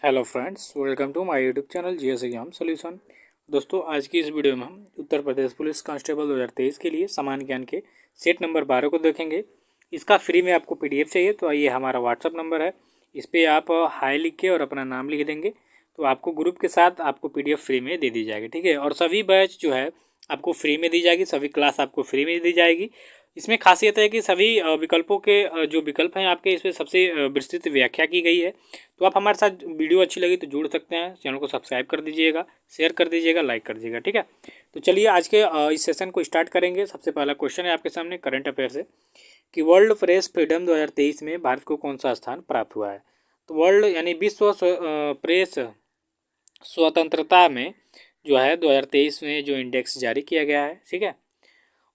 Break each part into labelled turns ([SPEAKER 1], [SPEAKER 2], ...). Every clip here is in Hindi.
[SPEAKER 1] Hello friends, welcome to my YouTube channel GS exam solution. दोस्तों, आज की इस वीडियो में हम उत्तर प्रदेश पुलिस कांस्टेबल 2023 के लिए सामान्य ज्ञान के सेट नंबर 12 को देखेंगे। इसका फ्री में आपको पीडीएफ चाहिए तो ये हमारा व्हाट्सअप नंबर है, इस पर आप हाई लिख के और अपना नाम लिख देंगे तो आपको ग्रुप के साथ आपको पीडीएफ फ्री में दे दी जाएगी। ठीक है, और सभी बैच जो है आपको फ्री में दी जाएगी, सभी क्लास आपको फ्री में दी जाएगी। इसमें खासियत है कि सभी विकल्पों के जो विकल्प हैं आपके, इसमें सबसे विस्तृत व्याख्या की गई है। तो आप हमारे साथ वीडियो अच्छी लगी तो जुड़ सकते हैं, चैनल को सब्सक्राइब कर दीजिएगा, शेयर कर दीजिएगा, लाइक कर दीजिएगा। ठीक है, तो चलिए आज के इस सेशन को स्टार्ट करेंगे। सबसे पहला क्वेश्चन है आपके सामने करंट अफेयर से कि वर्ल्ड प्रेस फ्रीडम 2023 में भारत को कौन सा स्थान प्राप्त हुआ है। तो वर्ल्ड यानी विश्व प्रेस स्वतंत्रता में जो है 2023 में जो इंडेक्स जारी किया गया है, ठीक है,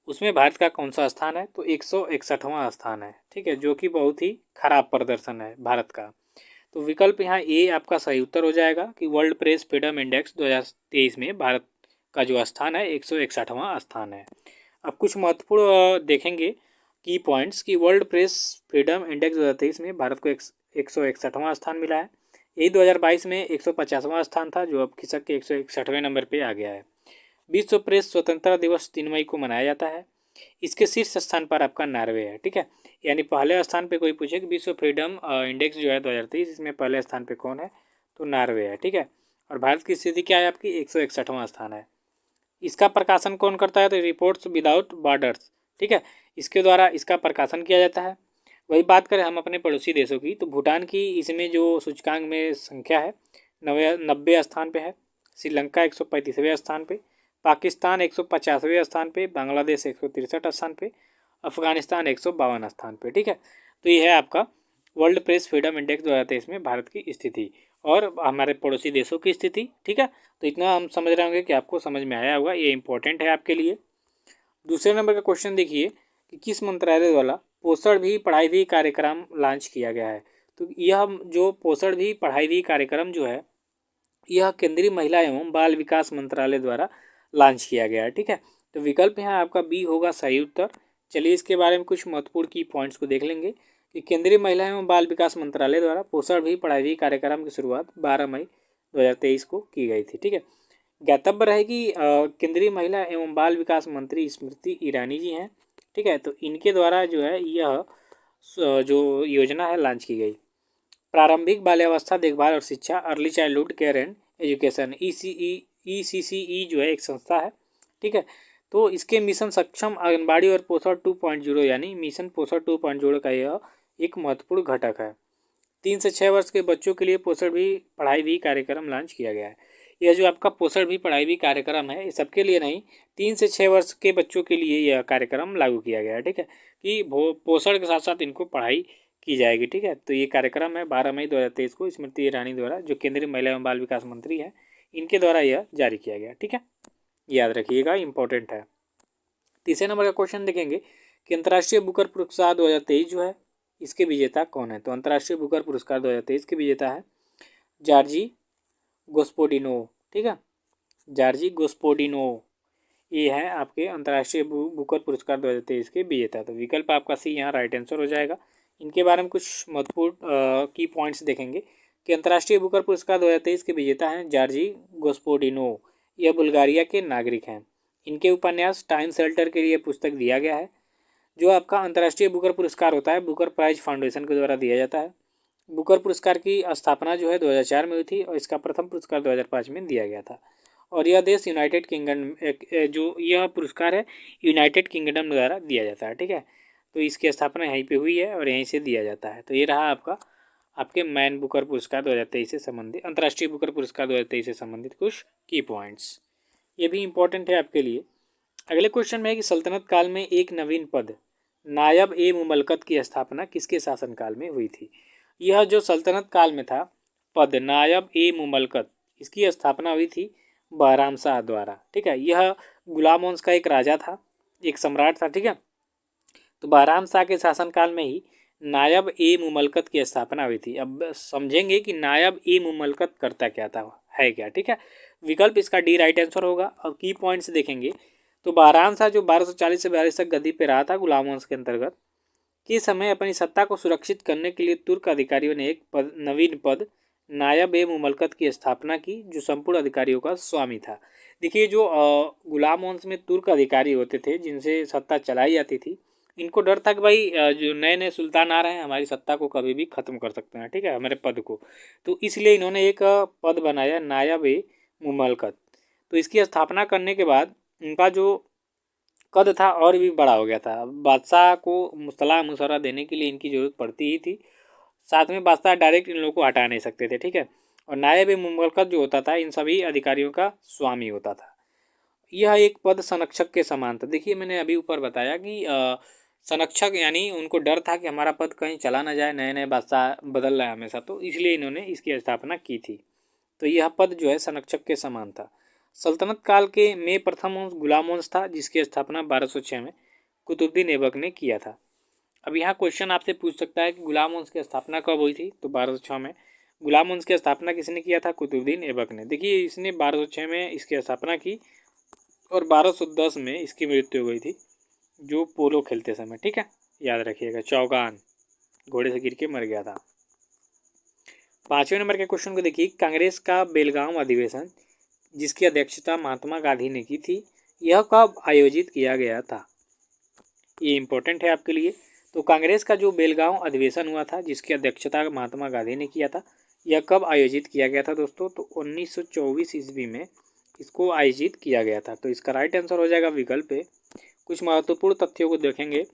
[SPEAKER 1] उसमें भारत का कौन सा स्थान है। तो 161वां स्थान है। ठीक है, जो कि बहुत ही खराब प्रदर्शन है भारत का। तो विकल्प यहाँ ए आपका सही उत्तर हो जाएगा कि वर्ल्ड प्रेस फ्रीडम इंडेक्स 2023 में भारत का जो स्थान है 161वां स्थान है। अब कुछ महत्वपूर्ण देखेंगे की पॉइंट्स कि वर्ल्ड प्रेस फ्रीडम इंडेक्स 2023 में भारत को 161वां स्थान मिला है। यही 2022 में 150वां स्थान था, जो अब खिसक के 161वें नंबर पे आ गया है। विश्व प्रेस स्वतंत्रता दिवस 3 मई को मनाया जाता है। इसके शीर्ष स्थान पर आपका नॉर्वे है। ठीक है, यानी पहले स्थान पे कोई पूछे कि विश्व फ्रीडम इंडेक्स जो है 2023, इसमें पहले स्थान पे कौन है, तो नॉर्वे है। ठीक है, और भारत की स्थिति क्या है आपकी, 161वां स्थान है। इसका प्रकाशन कौन करता है, तो रिपोर्ट्स विदाउट बॉर्डर्स। ठीक है, इसके द्वारा इसका प्रकाशन किया जाता है। वही बात करें हम अपने पड़ोसी देशों की, तो भूटान की इसमें जो सूचकांक में संख्या है 90 स्थान पे है। श्रीलंका 135वें स्थान पे, पाकिस्तान 150वें स्थान पे, बांग्लादेश 163 स्थान पे, अफगानिस्तान 152 स्थान पे। ठीक है, तो ये है आपका वर्ल्ड प्रेस फ्रीडम इंडेक्स 2023 में भारत की स्थिति और हमारे पड़ोसी देशों की स्थिति। ठीक है, तो इतना हम समझ रहे होंगे कि आपको समझ में आया होगा, ये इंपॉर्टेंट है आपके लिए। दूसरे नंबर का क्वेश्चन देखिए कि किस मंत्रालय द्वारा पोषण भी पढ़ाई भी कार्यक्रम लॉन्च किया गया है। तो यह जो पोषण भी पढ़ाई भी कार्यक्रम जो है, यह केंद्रीय महिला एवं बाल विकास मंत्रालय द्वारा लॉन्च किया गया है। ठीक है, तो विकल्प यहाँ आपका बी होगा सही उत्तर। चलिए इसके बारे में कुछ महत्वपूर्ण की पॉइंट्स को देख लेंगे कि केंद्रीय महिला एवं बाल विकास मंत्रालय द्वारा पोषण भी पढ़ाई भी कार्यक्रम की शुरुआत 12 मई 2023 को की गई थी। ठीक है, ज्ञातव्य रहेगी केंद्रीय महिला एवं बाल विकास मंत्री स्मृति ईरानी जी हैं। ठीक है, तो इनके द्वारा जो है यह जो योजना है लॉन्च की गई। प्रारंभिक बाल्यावस्था देखभाल और शिक्षा, early childhood care and education, ECCE जो है एक संस्था है। ठीक है, तो इसके मिशन सक्षम आंगनबाड़ी और पोषण 2.0 यानी मिशन पोषण 2.0 का यह एक महत्वपूर्ण घटक है। 3 से 6 वर्ष के बच्चों के लिए पोषण भी पढ़ाई भी कार्यक्रम लॉन्च किया गया है। यह जो आपका पोषण भी पढ़ाई भी कार्यक्रम है, ये सबके लिए नहीं, 3 से 6 वर्ष के बच्चों के लिए यह कार्यक्रम लागू किया गया है। ठीक है, कि पोषण के साथ साथ इनको पढ़ाई की जाएगी। ठीक है, तो ये कार्यक्रम है 12 मई 2023 को स्मृति ईरानी द्वारा, जो केंद्रीय महिला एवं बाल विकास मंत्री है, इनके द्वारा यह जारी किया गया। ठीक है, याद रखिएगा, इंपॉर्टेंट है। तीसरे नंबर का क्वेश्चन देखेंगे कि अंतर्राष्ट्रीय बुकर पुरस्कार 2023 जो है, इसके विजेता कौन है। तो अंतर्राष्ट्रीय बुकर पुरस्कार 2023 के विजेता है जॉर्जी गोस्पोडिनो। ठीक है, जॉर्जी गोस्पोडिनो, ये है आपके अंतर्राष्ट्रीय बुकर पुरस्कार 2023 के विजेता। तो विकल्प आपका सी यहाँ राइट आंसर हो जाएगा। इनके बारे में कुछ महत्वपूर्ण की पॉइंट्स देखेंगे कि अंतर्राष्ट्रीय बुकर पुरस्कार 2023 के विजेता हैं जॉर्जी गोस्पोडिनो। यह बुल्गारिया के नागरिक हैं। इनके उपन्यास टाइम शेल्टर के लिए पुस्तक दिया गया है। जो आपका अंतर्राष्ट्रीय बुकर पुरस्कार होता है, बुकर प्राइज फाउंडेशन के द्वारा दिया जाता है। बुकर पुरस्कार की स्थापना जो है 2004 में हुई थी और इसका प्रथम पुरस्कार 2005 में दिया गया था। और यह देश यूनाइटेड किंगडम, जो यह पुरस्कार है यूनाइटेड किंगडम द्वारा दिया जाता है। ठीक है, तो इसकी स्थापना यहीं पे हुई है और यहीं से दिया जाता है। तो ये रहा आपका आपके मैन बुकर पुरस्कार 2023 से संबंधित, अंतर्राष्ट्रीय बुकर पुरस्कार 2023 से संबंधित कुछ की पॉइंट्स, ये भी इंपॉर्टेंट है आपके लिए। अगले क्वेश्चन में है कि सल्तनत काल में एक नवीन पद नायब ए मुमलकत की स्थापना किसके शासनकाल में हुई थी। यह जो सल्तनत काल में था पद नायब ए मुमलकत, इसकी स्थापना हुई थी बहराम शाह द्वारा। ठीक है, यह गुलाम वंश का एक राजा था, एक सम्राट था। ठीक है, तो बहराम शाह के शासनकाल में ही नायब ए मुमलकत की स्थापना हुई थी। अब समझेंगे कि नायब ए मुमलकत करता क्या था, है क्या। ठीक है, विकल्प इसका डी राइट आंसर होगा। और की पॉइंट्स देखेंगे तो बहराम शाह जो 1240 से 42 तक गद्दी पे रहा था गुलाम वंश के अंतर्गत के समय, अपनी सत्ता को सुरक्षित करने के लिए तुर्क अधिकारियों ने एक नवीन पद नायब ए मुमलकत की स्थापना की, जो संपूर्ण अधिकारियों का स्वामी था। देखिए जो गुलाम वंश में तुर्क अधिकारी होते थे जिनसे सत्ता चलाई जाती थी, इनको डर था कि भाई जो नए नए सुल्तान आ रहे हैं हमारी सत्ता को कभी भी ख़त्म कर सकते हैं, ठीक है, हमारे पद को। तो इसलिए इन्होंने एक पद बनाया नायब ए मुमलकत। तो इसकी स्थापना करने के बाद इनका जो कद था और भी बड़ा हो गया था। बादशाह को सलाह मशवरा देने के लिए इनकी ज़रूरत पड़ती ही थी। साथ में बादशाह डायरेक्ट इन लोगों को हटा नहीं सकते थे, ठीक है। और नायब ए मुमलकत जो होता था इन सभी अधिकारियों का स्वामी होता था। यह एक पद संरक्षक के समान था। देखिए मैंने अभी ऊपर बताया कि संरक्षक यानी उनको डर था कि हमारा पद कहीं चला ना जाए, नए नए बादशाह बदल रहे हैं हमेशा, तो इसलिए इन्होंने इसकी स्थापना की थी। तो यह पद जो है संरक्षक के समान था। सल्तनत काल के में प्रथम वंश गुलाम वंश था, जिसकी स्थापना 1206 में कुतुबुद्दीन ऐबक ने किया था। अब यहाँ क्वेश्चन आपसे पूछ सकता है कि गुलाम वंश की स्थापना कब हुई थी, तो 1206 में। गुलाम वंश की स्थापना किसने किया था, कुतुबुद्दीन ऐबक ने। देखिए इसने 1206 में इसकी स्थापना की और 1210 में इसकी मृत्यु हो गई थी, जो पोलो खेलते समय, ठीक है, याद रखिएगा, चौगान घोड़े से गिर के मर गया था। 5वें नंबर के क्वेश्चन को देखिए, कांग्रेस का बेलगांव अधिवेशन जिसकी अध्यक्षता महात्मा गांधी ने की थी, यह कब आयोजित किया गया था। ये इम्पोर्टेंट है आपके लिए। तो कांग्रेस का जो बेलगांव अधिवेशन हुआ था जिसकी अध्यक्षता महात्मा गांधी ने किया था, यह कब आयोजित किया गया था दोस्तों, तो 1924 ईस्वी में इसको आयोजित किया गया था। तो इसका राइट आंसर हो जाएगा विकल्प ए। कुछ महत्वपूर्ण तथ्यों को देखेंगे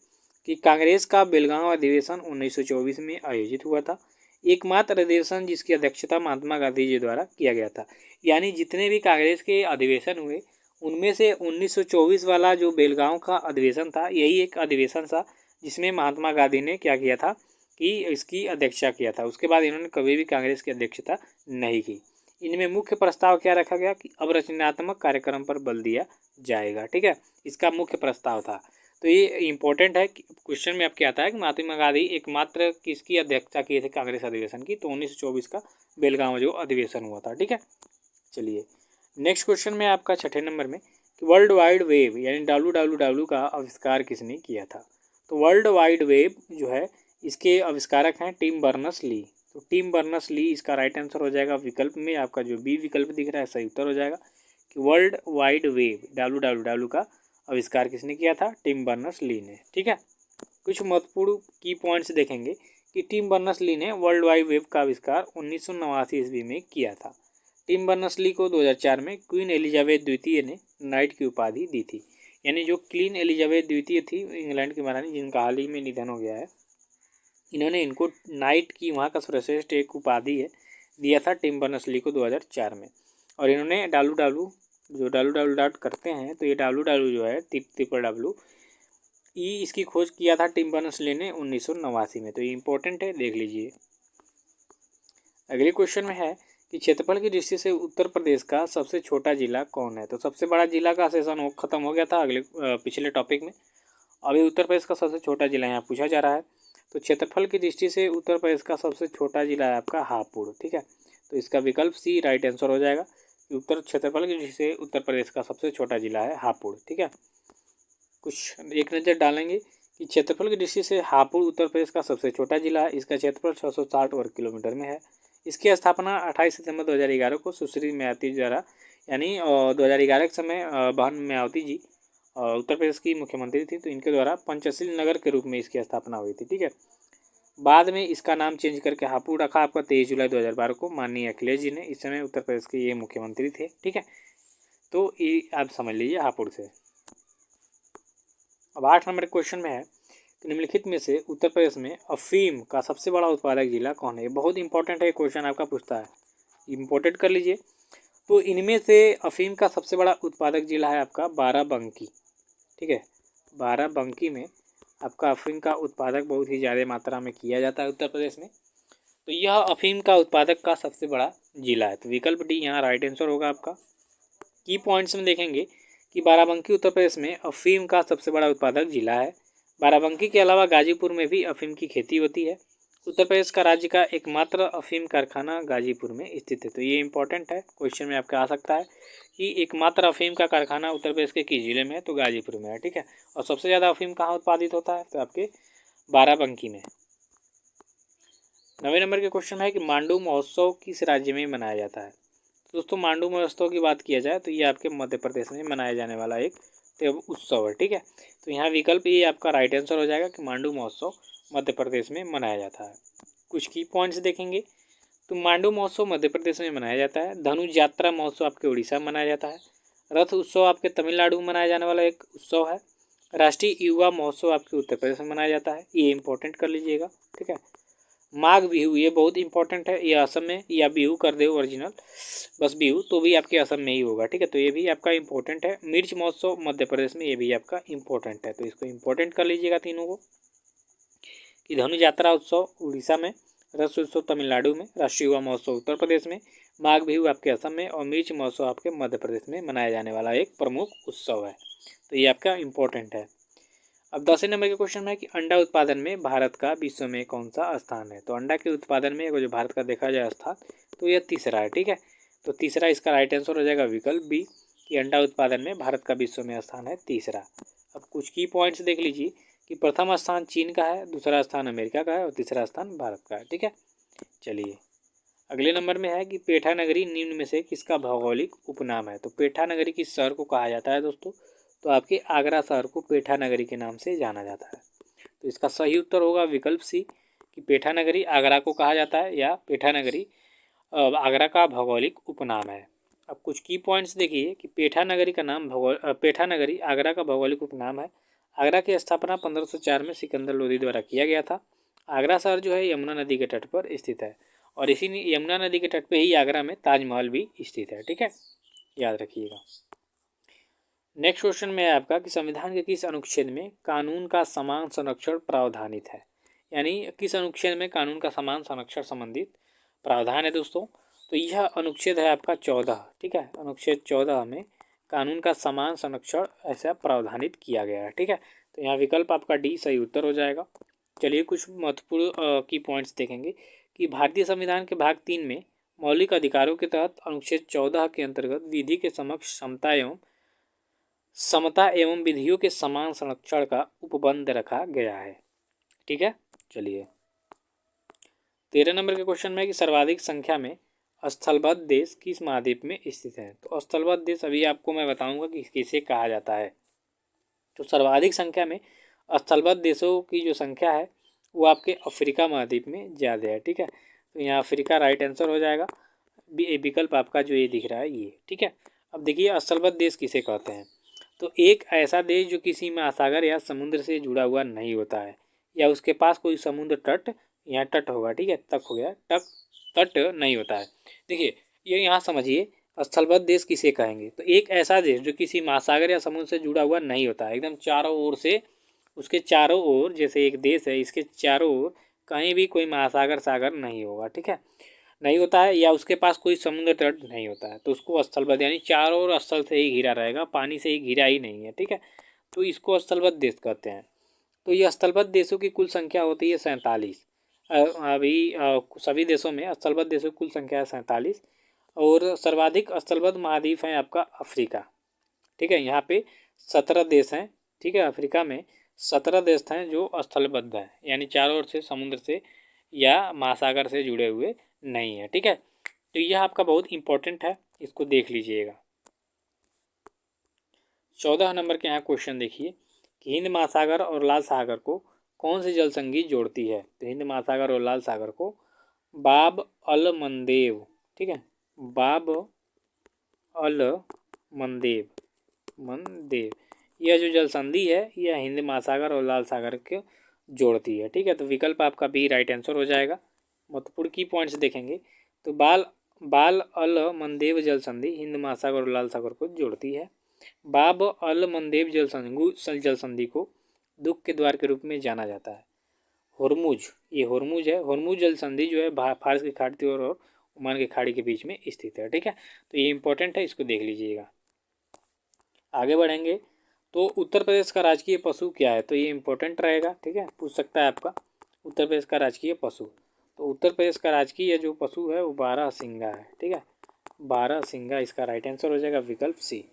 [SPEAKER 1] कि कांग्रेस का बेलगांव अधिवेशन 1924 में आयोजित हुआ था। एकमात्र अधिवेशन जिसकी अध्यक्षता महात्मा गांधी जी द्वारा किया गया था। यानी जितने भी कांग्रेस के अधिवेशन हुए उनमें से 1924 वाला जो बेलगांव का अधिवेशन था, यही एक अधिवेशन था जिसमें महात्मा गांधी ने क्या किया था कि इसकी अध्यक्षता किया था। उसके बाद इन्होंने कभी भी कांग्रेस की अध्यक्षता नहीं की। इनमें मुख्य प्रस्ताव क्या रखा गया कि अब रचनात्मक कार्यक्रम पर बल दिया जाएगा, ठीक है, इसका मुख्य प्रस्ताव था। तो ये इम्पोर्टेंट है, क्वेश्चन में आपके आता है कि महात्मा गांधी एकमात्र किसकी अध्यक्षता किए थे कांग्रेस अधिवेशन की, तो 1924 का बेलगांव जो अधिवेशन हुआ था, ठीक है। चलिए नेक्स्ट क्वेश्चन में आपका 6ठे नंबर में कि वर्ल्ड वाइड वेब यानी WWW का आविष्कार किसने किया था। तो वर्ल्ड वाइड वेब जो है इसके आविष्कारक हैं टिम बर्नर्स ली। तो टिम बर्नर्स ली इसका राइट आंसर हो जाएगा विकल्प में आपका जो बी विकल्प दिख रहा है सही उत्तर हो जाएगा कि वर्ल्ड वाइड वेब WWW का आविष्कार किसने किया था, टिम बर्नर्स ली ने, ठीक है। कुछ महत्वपूर्ण की पॉइंट्स देखेंगे कि टिम बर्नर्स ली ने वर्ल्ड वाइड वेब का आविष्कार 1989 ईस्वी में किया था। टिम बर्नर्स ली को 2004 में क्वीन एलिजाबेथ द्वितीय ने नाइट की उपाधि दी थी। यानी जो क्वीन एलिजाबेथ द्वितीय थी इंग्लैंड की महारानी जिनका हाल ही में निधन हो गया है, इन्होंने इनको नाइट की वहाँ का सर्वश्रेष्ठ एक उपाधि है दिया था टिम बर्नर्स ली को 2004 में। और इन्होंने WW करते हैं तो ये WW जो है WW इसकी खोज किया था टिम बर्नर्स ली ने 1989 में। तो ये इंपॉर्टेंट है, देख लीजिए। अगले क्वेश्चन में है कि क्षेत्रफल की दृष्टि से उत्तर प्रदेश का सबसे छोटा जिला कौन है। तो सबसे बड़ा जिला का सेशन खत्म हो गया था पिछले टॉपिक में। अभी उत्तर प्रदेश का सबसे छोटा जिला यहाँ पूछा जा रहा है। तो क्षेत्रफल की दृष्टि से उत्तर प्रदेश का सबसे छोटा जिला है आपका हापुड़, ठीक है। तो इसका विकल्प सी राइट आंसर हो जाएगा कि उत्तर क्षेत्रफल की दृष्टि से उत्तर प्रदेश का सबसे छोटा जिला है हापुड़, ठीक है। कुछ एक नज़र डालेंगे कि क्षेत्रफल की दृष्टि से हापुड़ उत्तर प्रदेश का सबसे छोटा जिला है। इसका क्षेत्रफल 660 वर्ग किलोमीटर में है। इसकी स्थापना 28 सितंबर 2011 को सुश्री मायावती द्वारा यानी 2011 के समय बहन मायावती जी उत्तर प्रदेश की मुख्यमंत्री थी, तो इनके द्वारा पंचशील नगर के रूप में इसकी स्थापना हुई थी, ठीक है। बाद में इसका नाम चेंज करके हापुड़ रखा आपका 23 जुलाई 2012 को माननीय अखिलेश जी ने। इस समय उत्तर प्रदेश के ये मुख्यमंत्री थे, ठीक है। तो ये आप समझ लीजिए हापुड़ से। अब 8 नंबर क्वेश्चन में है निम्नलिखित में से उत्तर प्रदेश में अफीम का सबसे बड़ा उत्पादक जिला कौन है। ये बहुत इंपॉर्टेंट है, क्वेश्चन आपका पूछता है, इम्पोर्टेंट कर लीजिए। तो इनमें से अफीम का सबसे बड़ा उत्पादक जिला है आपका बाराबंकी, ठीक है। बाराबंकी में आपका अफीम का उत्पादक बहुत ही ज़्यादा मात्रा में किया जाता है उत्तर प्रदेश में। तो यह अफीम का उत्पादक का सबसे बड़ा जिला है। तो विकल्प डी यहाँ राइट आंसर होगा आपका। की पॉइंट्स में देखेंगे कि बाराबंकी उत्तर प्रदेश में अफीम का सबसे बड़ा उत्पादक जिला है। बाराबंकी के अलावा गाजीपुर में भी अफीम की खेती होती है। उत्तर प्रदेश का राज्य का एकमात्र अफीम कारखाना गाजीपुर में स्थित है। तो ये इंपॉर्टेंट है, क्वेश्चन में आपका आ सकता है कि एकमात्र अफीम का कारखाना उत्तर प्रदेश के किस जिले में है, तो गाजीपुर में है, ठीक है। और सबसे ज़्यादा अफीम कहाँ उत्पादित होता है, तो आपके बाराबंकी में। 9वें नंबर के क्वेश्चन है कि मांडू महोत्सव किस राज्य में मनाया जाता है। तो दोस्तों मांडू महोत्सव की बात किया जाए तो ये आपके मध्य प्रदेश में मनाया जाने वाला एक उत्सव है। ठीक है, तो यहाँ विकल्प ये आपका राइट आंसर हो जाएगा कि मांडू महोत्सव मध्य प्रदेश में मनाया जाता है। कुछ की पॉइंट्स देखेंगे तो मांडू महोत्सव मध्य प्रदेश में मनाया जाता है। धनु यात्रा महोत्सव आपके उड़ीसा में मनाया जाता है। रथ उत्सव आपके तमिलनाडु में मनाया जाने वाला एक उत्सव है। राष्ट्रीय युवा महोत्सव आपके उत्तर प्रदेश में मनाया जाता है, ये इंपॉर्टेंट कर लीजिएगा। ठीक है, माघ बिहू ये बहुत इंपॉर्टेंट है, ये असम में, या बिहू कर दे ओरिजिनल बस बिहू तो भी आपके असम में ही होगा। ठीक है, तो ये भी आपका इंपॉर्टेंट है। मिर्च महोत्सव मध्य प्रदेश में, ये भी आपका इंपॉर्टेंट है, तो इसको इंपॉर्टेंट कर लीजिएगा तीनों को। कि धनु यात्रा उत्सव उड़ीसा में, रथ उत्सव तमिलनाडु में, राष्ट्रीय युवा महोत्सव उत्तर प्रदेश में, माघ बिहू आपके असम में और मिर्च महोत्सव आपके मध्य प्रदेश में मनाया जाने वाला एक प्रमुख उत्सव है, तो ये आपका इंपॉर्टेंट है। अब 10वें नंबर के क्वेश्चन में कि अंडा उत्पादन में भारत का विश्व में कौन सा स्थान है। तो अंडा के उत्पादन में अगर जो भारत का देखा जाए स्थान तो यह तीसरा है। ठीक है, तो तीसरा इसका राइट आंसर हो जाएगा विकल्प बी कि अंडा उत्पादन में भारत का विश्व में स्थान है तीसरा। अब कुछ की पॉइंट्स देख लीजिए कि प्रथम स्थान चीन का है, दूसरा स्थान अमेरिका का है और तीसरा स्थान भारत का है। ठीक है, चलिए अगले नंबर में है कि पेठा नगरी निम्न में से किसका भौगोलिक उपनाम है। तो पेठा नगरी किस शहर को कहा जाता है दोस्तों, तो आपके आगरा शहर को पेठा नगरी के नाम से जाना जाता है। तो इसका सही उत्तर होगा विकल्प सी कि पेठा नगरी आगरा को कहा जाता है, या पेठा नगरी आगरा का भौगोलिक उपनाम है। अब कुछ की पॉइंट्स देखिए कि पेठा नगरी का नाम पेठा नगरी आगरा का भौगोलिक उपनाम है। आगरा की स्थापना 1504 में सिकंदर लोदी द्वारा किया गया था। आगरा शहर जो है यमुना नदी के तट पर स्थित है और इसी यमुना नदी के तट पर ही आगरा में ताजमहल भी स्थित है। ठीक है, याद रखिएगा। नेक्स्ट क्वेश्चन में है आपका कि संविधान के किस अनुच्छेद में कानून का समान संरक्षण प्रावधानित है। यानी किस अनुच्छेद में कानून का समान संरक्षण संबंधित प्रावधान है दोस्तों, तो यह अनुच्छेद है आपका 14। ठीक है, अनुच्छेद 14 में कानून का समान संरक्षण ऐसा प्रावधानित किया गया है। ठीक है, तो यहाँ विकल्प आपका डी सही उत्तर हो जाएगा। चलिए कुछ महत्वपूर्ण की पॉइंट्स देखेंगे कि भारतीय संविधान के भाग 3 में मौलिक अधिकारों के तहत अनुच्छेद 14 के अंतर्गत विधि के समक्ष समता एवं विधियों के समान संरक्षण का उपबंध रखा गया है। ठीक है, चलिए 13 नंबर के क्वेश्चन में कि सर्वाधिक संख्या में स्थलबद्ध देश किस महाद्वीप में स्थित है। तो स्थलबद्ध देश अभी आपको मैं बताऊंगा कि किसे कहा जाता है। तो सर्वाधिक संख्या में स्थलबद्ध देशों की जो संख्या है वो आपके अफ्रीका महाद्वीप में ज़्यादा है। ठीक है, तो यहाँ अफ्रीका राइट आंसर हो जाएगा। विकल्प आपका जो ये दिख रहा है ये। ठीक है, अब देखिए स्थलबद्ध देश किसे कहते हैं। तो एक ऐसा देश जो किसी महासागर या समुद्र से जुड़ा हुआ नहीं होता है, या उसके पास कोई समुद्र तट या तट होगा। ठीक है, तक हो गया, तट नहीं होता है। देखिए ये यहाँ समझिए स्थलबद्ध देश किसे कहेंगे। तो एक ऐसा देश जो किसी महासागर या समुद्र से जुड़ा हुआ नहीं होता है, एकदम चारों ओर से उसके चारों ओर, जैसे एक देश है इसके चारों ओर कहीं भी कोई महासागर सागर नहीं होगा। ठीक है, नहीं होता है, या उसके पास कोई समुद्र तट नहीं होता है, तो उसको स्थलबद्ध, यानी चारों ओर स्थल से ही घिरा रहेगा, पानी से ही घिरा ही नहीं है। ठीक है, तो इसको स्थलबद्ध देश कहते हैं। तो ये स्थलबद्ध देशों की कुल संख्या होती है 47। अभी सभी देशों में स्थलबद्ध देशों की कुल संख्या है 47 और सर्वाधिक स्थलबद्ध महाद्वीप है आपका अफ्रीका। ठीक है, यहाँ पे 17 देश हैं। ठीक है, अफ्रीका में 17 देश हैं जो स्थलबद्ध हैं, यानी चारों ओर से समुद्र से या महासागर से जुड़े हुए नहीं है। ठीक है, तो यह आपका बहुत इंपॉर्टेंट है, इसको देख लीजिएगा। 14 नंबर के यहाँ क्वेश्चन देखिए कि हिंद महासागर और लाल सागर को कौन सी जल संधि जोड़ती है। तो हिंद महासागर और लाल सागर को बाब अल मंदेव, ठीक है, बाब अल मंदेव यह जो जल संधि है यह हिंद महासागर और लाल सागर को जोड़ती है। ठीक है, तो विकल्प आपका बी राइट आंसर हो जाएगा। महत्वपूर्ण की पॉइंट्स देखेंगे तो बाल अल मंदेव जल संधि हिंद महासागर और लाल सागर को जोड़ती है। बाब अल मंदेव जल संधि को दुख के द्वार के रूप में जाना जाता है। होर्मुज, ये होर्मुज है, होर्मुज जल संधि जो है फारस की खाड़ी और ओमान की खाड़ी के बीच में स्थित है। ठीक है, तो ये इंपॉर्टेंट है, इसको देख लीजिएगा। आगे बढ़ेंगे तो उत्तर प्रदेश का राजकीय पशु क्या है। तो ये इंपॉर्टेंट रहेगा। ठीक है, पूछ सकता है आपका उत्तर प्रदेश का राजकीय पशु। तो उत्तर प्रदेश का राजकीय जो पशु है वो बारहसिंगा है। ठीक है, बारहसिंगा इसका राइट आंसर हो जाएगा विकल्प सी।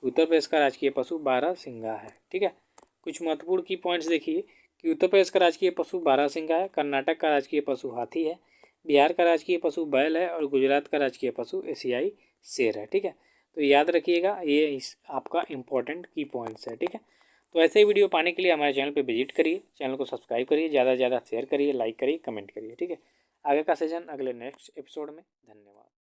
[SPEAKER 1] उत्तर प्रदेश का राजकीय पशु बारहसिंगा है। ठीक है, कुछ महत्वपूर्ण की पॉइंट्स देखिए कि उत्तर प्रदेश का राजकीय पशु बारहसिंगा है, कर्नाटक का राजकीय पशु हाथी है, बिहार का राजकीय पशु बैल है और गुजरात का राजकीय पशु एशियाई शेर है। ठीक है, तो याद रखिएगा, ये इस आपका इंपॉर्टेंट की पॉइंट्स है। ठीक है, तो ऐसे ही वीडियो पाने के लिए हमारे चैनल पे विजिट करिए, चैनल को सब्सक्राइब करिए, ज़्यादा से ज़्यादा शेयर करिए, लाइक करिए, कमेंट करिए। ठीक है, आगे का सेशन अगले नेक्स्ट एपिसोड में। धन्यवाद।